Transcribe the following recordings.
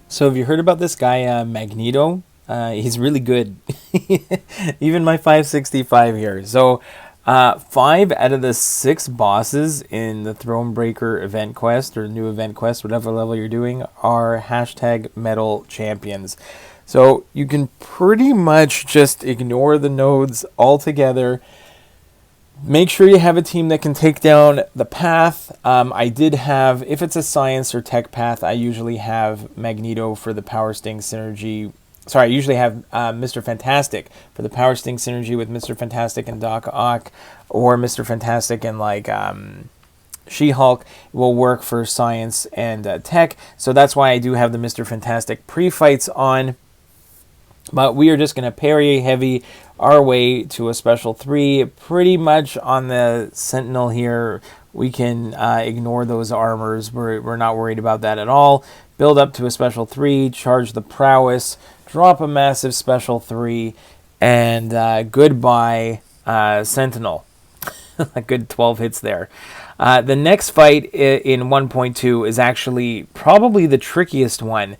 So have you heard about this guy, Magneto? He's really good. Even my 565 here. So, 5 out of the 6 bosses in the Thronebreaker event quest or new event quest, whatever level you're doing, are hashtag metal champions. So you can pretty much just ignore the nodes altogether. Make sure you have a team that can take down the path. I did have, if it's a science or tech path, I usually have Magneto for the Power Sting synergy. Sorry, I usually have Mr. Fantastic for the Power Sting synergy with Mr. Fantastic and Doc Ock, or Mr. Fantastic and like She-Hulk will work for science and tech. So that's why I do have the Mr. Fantastic pre-fights on. But we are just going to parry heavy our way to a special 3. Pretty much on the Sentinel here, we can ignore those armors. We're not worried about that at all. Build up to a special 3, charge the prowess, drop a massive special 3, and goodbye Sentinel. A good 12 hits there. The next fight in 1.2 is actually probably the trickiest one.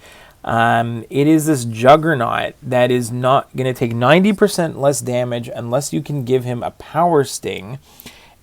It is this Juggernaut that is not going to take 90% less damage unless you can give him a Power Sting.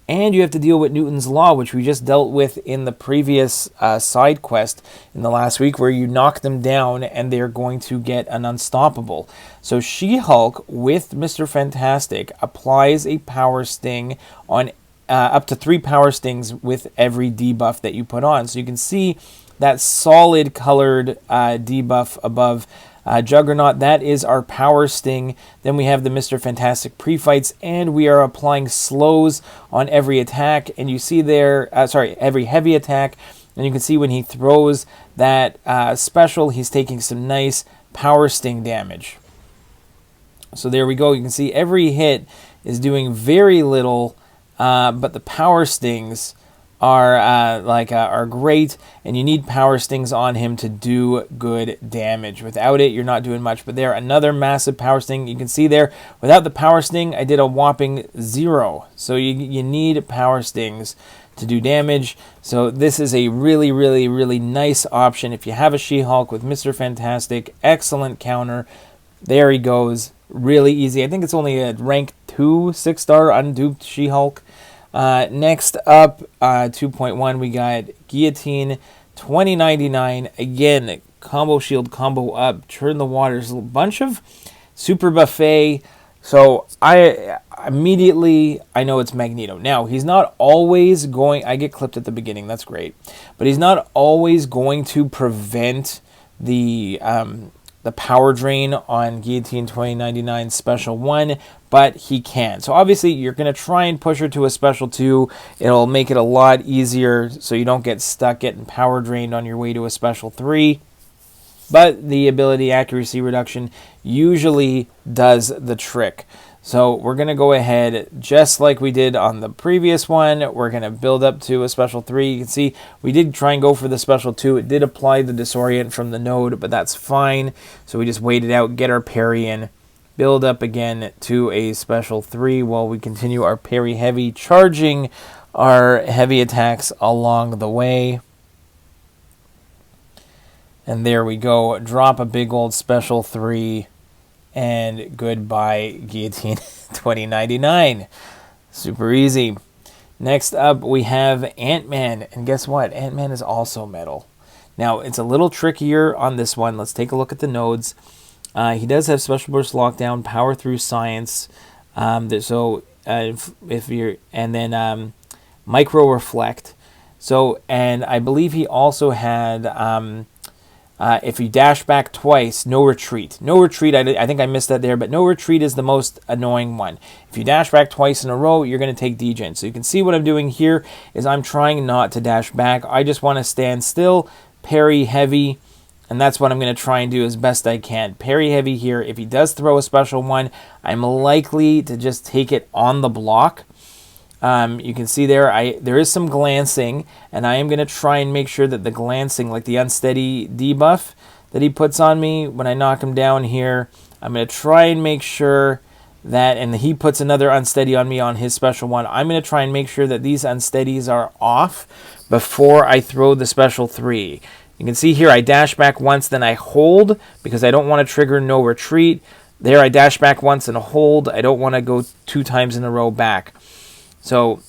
And you have to deal with Newton's Law, which we just dealt with in the previous side quest in the last week, where you knock them down and they're going to get an Unstoppable. So She-Hulk with Mr. Fantastic applies a Power Sting on up to 3 Power Stings with every debuff that you put on. So you can see that solid colored debuff above Juggernaut. That is our Power Sting. Then we have the Mr. Fantastic pre-fights, and we are applying slows on every attack. And you see there, every heavy attack. And you can see when he throws that special, he's taking some nice Power Sting damage. So there we go. You can see every hit is doing very little, but the Power Stings are great, and you need Power Stings on him to do good damage. Without it, you're not doing much. But there, another massive Power Sting. You can see there, without the Power Sting, I did a whopping 0. So you need Power Stings to do damage. So this is a really, really, really nice option. If you have a She-Hulk with Mr. Fantastic, excellent counter. There he goes. Really easy. I think it's only a rank 2 6-star unduped She-Hulk. Next up, 2.1, we got Guillotine 2099. Again, combo shield, combo up, turn the waters. A bunch of super buffet. So I know it's Magneto. Now, he's not always going... I get clipped at the beginning. That's great. But he's not always going to prevent the power drain on Guillotine 2099 Special 1, but he can. So obviously you're going to try and push her to a Special 2. It'll make it a lot easier so you don't get stuck getting power drained on your way to a Special 3. But the ability accuracy reduction usually does the trick. So we're going to go ahead, just like we did on the previous one. We're going to build up to a Special 3. You can see we did try and go for the Special 2. It did apply the Disorient from the node, but that's fine. So we just wait it out, get our parry in, build up again to a Special 3 while we continue our parry heavy, charging our heavy attacks along the way. And there we go. Drop a big old Special 3. And goodbye, Guillotine 2099. Super easy. Next up, we have AntMan. And guess what? AntMan is also metal. Now, it's a little trickier on this one. Let's take a look at the nodes. He does have Special Burst Lockdown, Power Through Science. If you're... And then Micro Reflect. So, and I believe he also had... if you dash back twice, no retreat. No retreat, I think I missed that there, but no retreat is the most annoying one. If you dash back twice in a row, you're going to take degen. So you can see what I'm doing here is I'm trying not to dash back. I just want to stand still, parry heavy, and that's what I'm going to try and do as best I can. Parry heavy here. If he does throw a Special 1, I'm likely to just take it on the block. You can see there is some glancing, and I am going to try and make sure that the glancing, like the unsteady debuff that he puts on me when I knock him down here, I'm going to try and make sure that, and he puts another unsteady on me on his Special 1, I'm going to try and make sure that these unsteadies are off before I throw the Special 3. You You can see here I dash back once, then I hold because I don't want to trigger no retreat. There I dash back once and hold. I don't want to go 2 times in a row back. So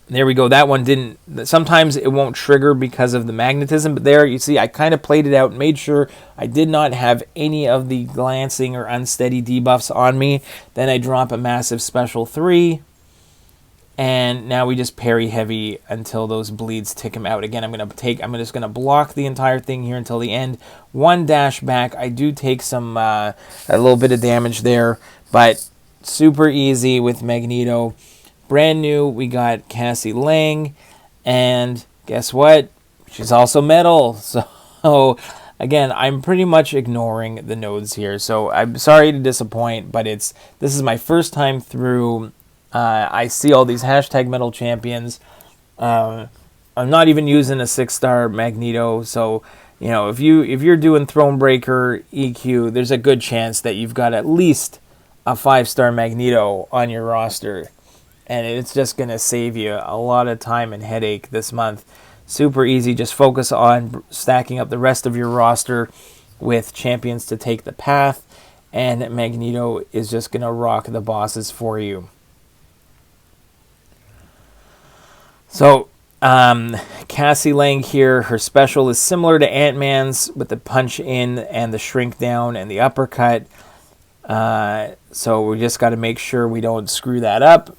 there we go. That one didn't. Sometimes it won't trigger because of the magnetism, but there you see I kind of played it out and made sure I did not have any of the glancing or unsteady debuffs on me. Then I drop a massive special 3. And now we just parry heavy until those bleeds tick him out. Again, I'm just gonna block the entire thing here until the end. 1 dash back. I do take some a little bit of damage there, but super easy with Magneto. Brand new, we got Cassie Lang, and guess what? She's also metal. So again, I'm pretty much ignoring the nodes here. So I'm sorry to disappoint, but this is my first time through. I see all these hashtag metal champions. I'm not even using a 6-star Magneto, so if you're doing Thronebreaker EQ, there's a good chance that you've got at least a 5-star Magneto on your roster, and it's just gonna save you a lot of time and headache this month. Super easy. Just focus on stacking up the rest of your roster with champions to take the path, and Magneto is just gonna rock the bosses for you. So, Cassie Lang here, her special is similar to AntMan's with the punch in and the shrink down and the uppercut. So we just got to make sure we don't screw that up.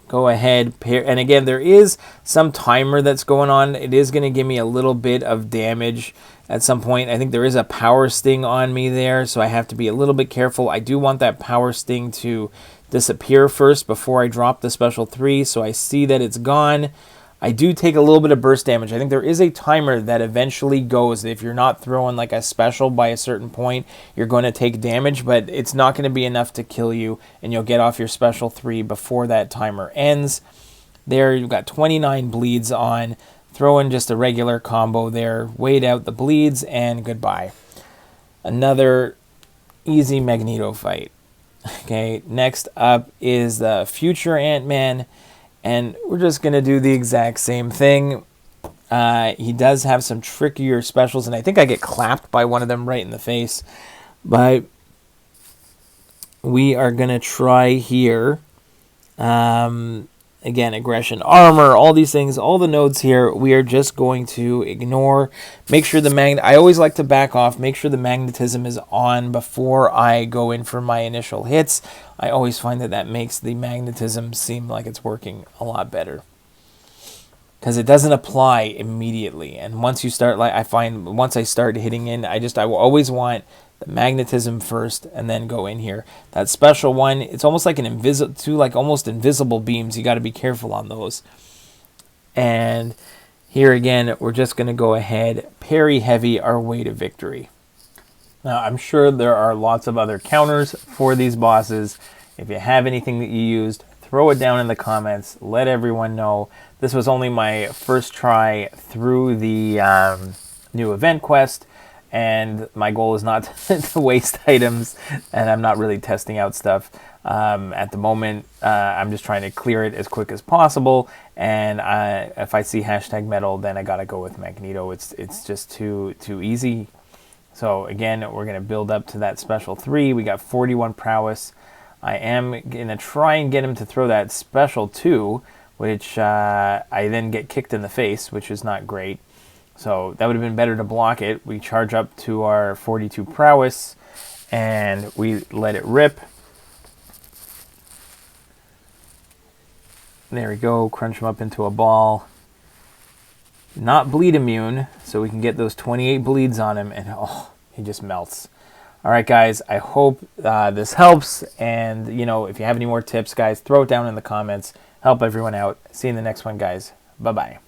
Go ahead, and again, there is some timer that's going on. It is going to give me a little bit of damage at some point. I think there is a power sting on me there, so I have to be a little bit careful. I do want that power sting to disappear first before I drop the special 3, so I see that it's gone. I do take a little bit of burst damage. I think there is a timer that eventually goes. If you're not throwing like a special by a certain point, you're going to take damage, but it's not going to be enough to kill you, and you'll get off your special 3 before that timer ends. There, you've got 29 bleeds on. Throw in just a regular combo there. Wait out the bleeds, and goodbye. Another easy Magneto fight. Okay, next up is the future AntMan, and we're just going to do the exact same thing. He does have some trickier specials, and I think I get clapped by one of them right in the face. But we are going to try here. Again, aggression, armor, all these things, all the nodes here, we are just going to ignore. Make sure I always like to back off, make sure the magnetism is on before I go in for my initial hits. I always find that makes the magnetism seem like it's working a lot better, because it doesn't apply immediately. And once you start, once I start hitting in, I will always want the magnetism first and then go in here. That special one, it's almost like almost invisible beams. You got to be careful on those. And here again, we're just going to go ahead, parry heavy our way to victory. Now, I'm sure there are lots of other counters for these bosses. If you have anything that you used, throw it down in the comments. Let everyone know. This was only my first try through the new event quest, and my goal is not to waste items, and I'm not really testing out stuff at the moment. I'm just trying to clear it as quick as possible, and if I see hashtag metal, then I gotta go with Magneto. It's just too easy. So again, we're gonna build up to that special 3. We got 41 prowess. I am gonna try and get him to throw that special 2, which I then get kicked in the face, which is not great. So that would have been better to block it. We charge up to our 42 prowess, and we let it rip. There we go, crunch him up into a ball. Not bleed immune, so we can get those 28 bleeds on him, and oh, he just melts. All right, guys, I hope this helps, and if you have any more tips, guys, throw it down in the comments. Help everyone out. See you in the next one, guys. Bye-bye.